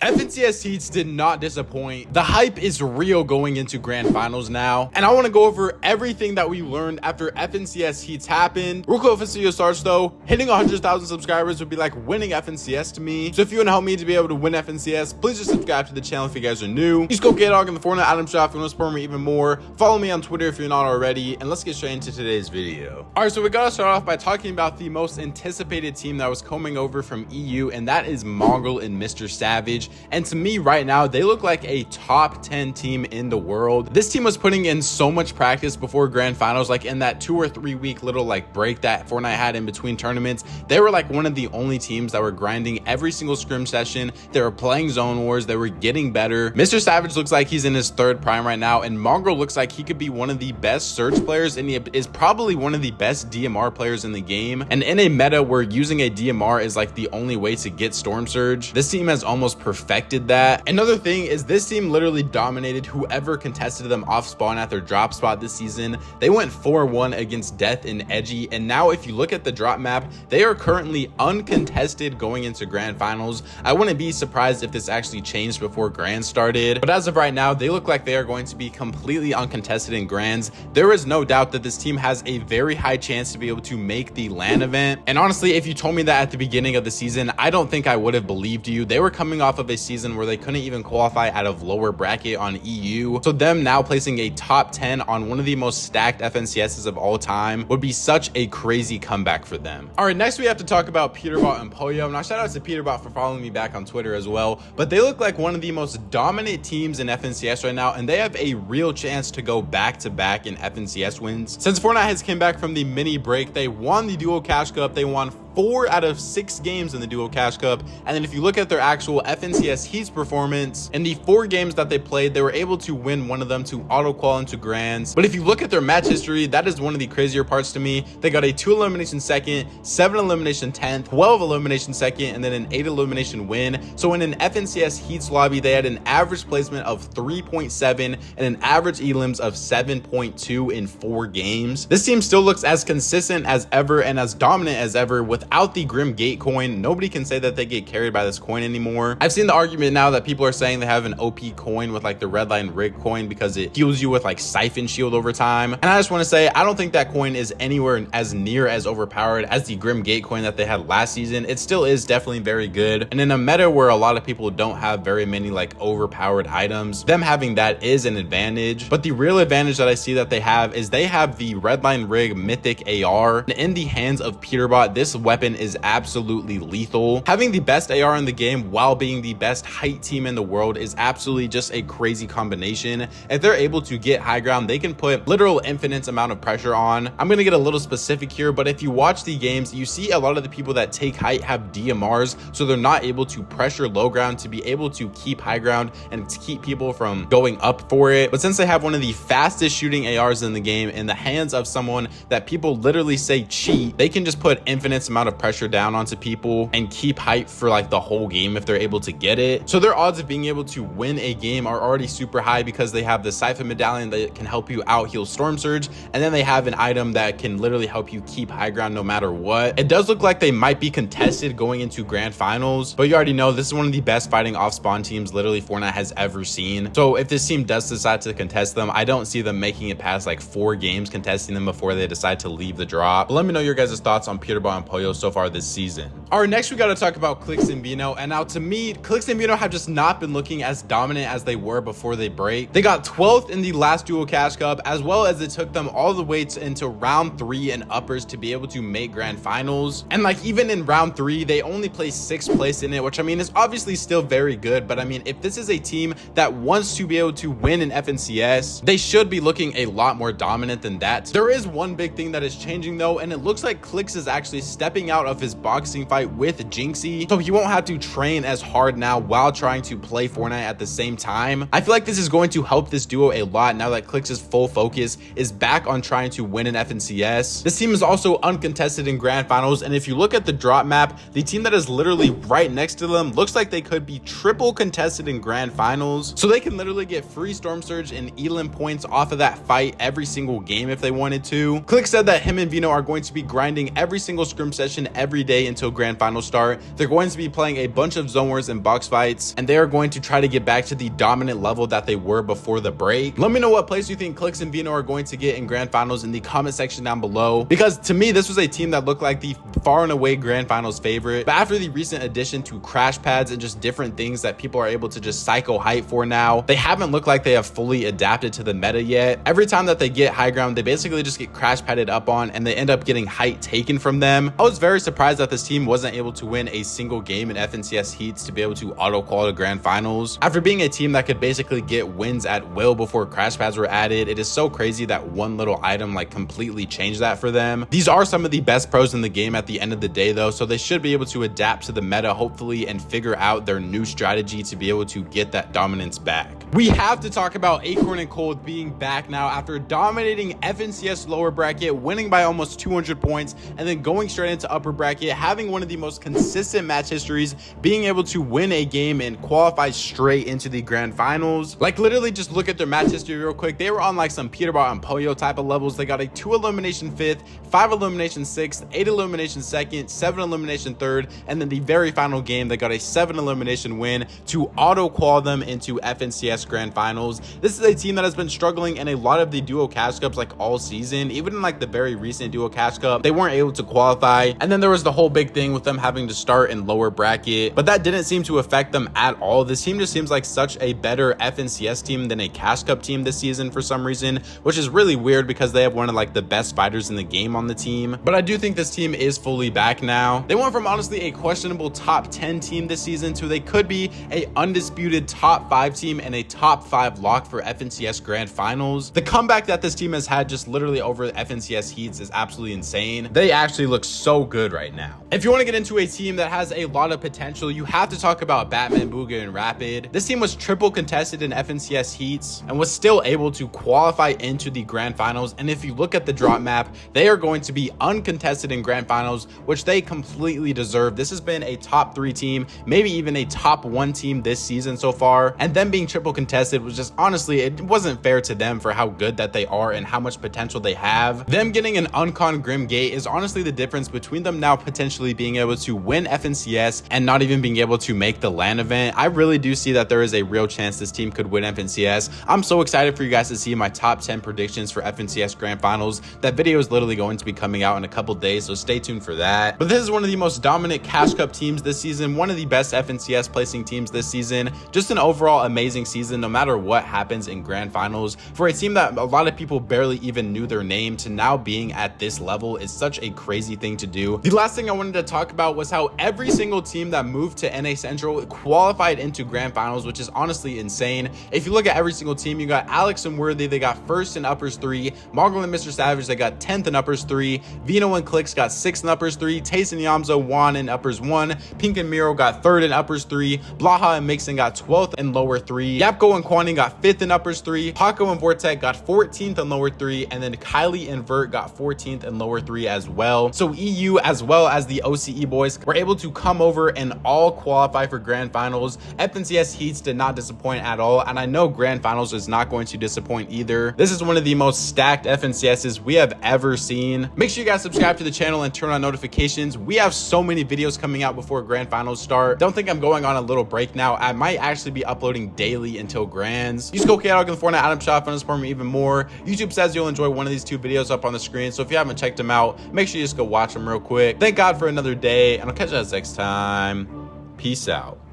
FNCS Heats did not disappoint. The hype is real going into grand finals now, and I want to go over everything that we learned after FNCS Heats happened. Real quick, video starts though, hitting 100,000 subscribers would be like winning FNCS to me. So if you want to help me to be able to win FNCS, please just subscribe to the channel if you guys are new. Just go get dog in the Fortnite item shop if you want to support me even more. Follow me on Twitter if you're not already, and let's get straight into today's video. All right, so we gotta start off by talking about the most anticipated team that was coming over from EU, and that is Mongraal and Mr. Savage. And to me right now, they look like a top 10 team in the world. This team was putting in so much practice before grand finals, like in that 2 or 3 week little like break that Fortnite had in between tournaments. They were like one of the only teams that were grinding every single scrim session. They were playing zone wars. They were getting better. Mr. Savage looks like he's in his 3rd prime right now, and Mongraal looks like he could be one of the best Surge players, and he is probably one of the best DMR players in the game. And in a meta where using a DMR is like the only way to get Storm Surge, this team has almost perfected that. Another thing is this team literally dominated whoever contested them off spawn at their drop spot this season. They went 4-1 against Death and Edgy, and now if you look at the drop map, they are currently uncontested going into grand finals. I wouldn't be surprised if this actually changed before grand started, but as of right now, they look like they are going to be completely uncontested in grands. There is no doubt that this team has a very high chance to be able to make the LAN event, and honestly, if you told me that at the beginning of the season, I don't think I would have believed you. They were coming off of a season where they couldn't even qualify out of lower bracket on EU, so them now placing a top 10 on one of the most stacked FNCSs of all time would be such a crazy comeback for them. All right, next we have to talk about Peterbot and Poyo. Now shout out to Peterbot for following me back on Twitter as well, but they look like one of the most dominant teams in FNCS right now, and they have a real chance to go back to back in FNCS wins. Since Fortnite has came back from the mini break, they won the Duo Cash Cup. They won 4 out of 6 games in the Duo Cash Cup, and then if you look at their actual FNCS Heats performance, in the 4 games that they played, they were able to win one of them to auto-qual into grands. But if you look at their match history, that is one of the crazier parts to me. They got a 2 elimination second, 7 elimination 10th, 12 elimination second, and then an 8 elimination win. So in an FNCS Heats lobby, they had an average placement of 3.7 and an average elims of 7.2 in 4 games. This team still looks as consistent as ever and as dominant as ever without the Grim Gate coin. Nobody can say that they get carried by this coin anymore. I've seen the argument now that people are saying they have an OP coin with like the Redline Rig coin because it heals you with like Siphon Shield over time. And I just want to say, I don't think that coin is anywhere as near as overpowered as the Grim Gate coin that they had last season. It still is definitely very good. And in a meta where a lot of people don't have very many like overpowered items, them having that is an advantage. But the real advantage that I see that they have is they have the Redline Rig Mythic AR. And in the hands of Peterbot, this weapon is absolutely lethal. Having the best AR in the game while being the best height team in the world is absolutely just a crazy combination. If they're able to get high ground, they can put literal infinite amount of pressure on. I'm going to get a little specific here, but if you watch the games, you see a lot of the people that take height have DMRs, so they're not able to pressure low ground to be able to keep high ground and to keep people from going up for it. But since they have one of the fastest shooting ARs in the game in the hands of someone that people literally say cheat, they can just put infinite amount of pressure down onto people and keep height for like the whole game if they're able to get it. So their odds of being able to win a game are already super high because they have the Siphon Medallion that can help you out heal Storm Surge, and then they have an item that can literally help you keep high ground no matter what. It does look like they might be contested going into grand finals, but you already know this is one of the best fighting off spawn teams literally Fortnite has ever seen. So if this team does decide to contest them, I don't see them making it past like 4 games contesting them before they decide to leave the drop. But let me know your guys' thoughts on Peterbot and Poyo so far this season. All right, next we got to talk about Clix and Bino. And now to me, Clix and Bino have just not been looking as dominant as they were before they break. They got 12th in the last Duo Cash Cup, as well as it took them all the way into round 3 and uppers to be able to make grand finals. And like even in round 3, they only placed 6th place in it, which I mean is obviously still very good. But I mean, if this is a team that wants to be able to win in FNCS, they should be looking a lot more dominant than that. There is one big thing that is changing though, and it looks like Clix is actually stepping out of his boxing fight with Jinxie, so he won't have to train as hard now while trying to play Fortnite at the same time. I feel like this is going to help this duo a lot now that Clix's full focus is back on trying to win an FNCS. This team is also uncontested in grand finals, and if you look at the drop map, the team that is literally right next to them looks like they could be triple contested in grand finals, so they can literally get free Storm Surge and Elim points off of that fight every single game if they wanted to. Clix said that him and Vino are going to be grinding every single scrim session session every day until grand finals start. They're going to be playing a bunch of zone wars and box fights, and they are going to try to get back to the dominant level that they were before the break. Let me know what place you think Clix and Vino are going to get in grand finals in the comment section down below, because to me this was a team that looked like the far and away grand finals favorite. But after the recent addition to crash pads and just different things that people are able to just psycho hype for now, they haven't looked like they have fully adapted to the meta yet. Every time that they get high ground, they basically just get crash padded up on, and they end up getting height taken from them. I was very surprised that this team wasn't able to win a single game in FNCS heats to be able to auto qual to grand finals. After being a team that could basically get wins at will before crash pads were added, it is so crazy that one little item like completely changed that for them. These are some of the best pros in the game at the end of the day though, so they should be able to adapt to the meta hopefully and figure out their new strategy to be able to get that dominance back. We have to talk about Acorn and Cold being back now after dominating FNCS lower bracket, winning by almost 200 points, and then going straight into upper bracket, having one of the most consistent match histories, being able to win a game and qualify straight into the grand finals. Like literally just look at their match history real quick. They were on like some Peterbot and Poyo type of levels. They got a 2 elimination 5th, 5 elimination 6th, 8 elimination 2nd, 7 elimination 3rd, and then the very final game they got a 7 elimination win to auto qual them into FNCS grand finals. This is a team that has been struggling in a lot of the duo cash cups like all season. Even in like the very recent duo cash cup, they weren't able to qualify, and then there was the whole big thing with them having to start in lower bracket, but that didn't seem to affect them at all. This team just seems like such a better FNCS team than a cash cup team this season for some reason, which is really weird because they have one of like the best fighters in the game on the team. But I do think this team is fully back now. They went from honestly a questionable top 10 team this season to they could be a undisputed top 5 team and a top 5 lock for FNCS grand finals. The comeback that this team has had just literally over FNCS heats is absolutely insane. They actually look so good right now. If you want to get into a team that has a lot of potential, you have to talk about Batman, Booga, and Rapid. This team was triple contested in FNCS heats and was still able to qualify into the grand finals. And if you look at the drop map, they are going to be uncontested in grand finals, which they completely deserve. This has been a top 3 team, maybe even a top 1 team this season so far, and them being triple contested was just honestly, it wasn't fair to them for how good that they are and how much potential they have. Them getting an uncon Grim Gate is honestly the difference between them now potentially being able to win FNCS and not even being able to make the LAN event. I really do see that there is a real chance this team could win FNCS. I'm so excited for you guys to see my top 10 predictions for FNCS grand finals. That video is literally going to be coming out in a couple days, so stay tuned for that. But this is one of the most dominant cash cup teams this season, one of the best FNCS placing teams this season. Just an overall amazing season no matter what happens in grand finals. For a team that a lot of people barely even knew their name to now being at this level is such a crazy thing to do. The last thing I wanted to talk about was how every single team that moved to NA Central qualified into grand finals, which is honestly insane. If you look at every single team, you got Alex and Worthy, they got first in uppers 3, Mongrel and Mr. Savage, they got 10th in uppers 3, Vino and Clix got 6th in uppers 3, Taste and Yamza, Juan in uppers 1, Pink and Miro got 3rd in uppers 3, Blaha and Mixon got 12th in lower 3, Yapko and Kwani got 5th in uppers 3, Paco and Vortec got 14th in lower 3, and then Kylie and Vert got 14th in lower 3 as well. So EU as well as the OCE boys were able to come over and all qualify for grand finals. FNCS heats did not disappoint at all, and I know grand finals is not going to disappoint either. This is one of the most stacked FNCSs we have ever seen. Make sure you guys subscribe to the channel and turn on notifications. We have so many videos coming out before grand finals start. Don't think I'm going on a little break now. I might actually be uploading daily until grands. Use code KDog in the Fortnite item shop and support me even more. YouTube says you'll enjoy one of these 2 videos up on the screen, so if you haven't checked them out, make sure you just go watch them real quick. Thank God for another day, and I'll catch you guys next time. Peace out.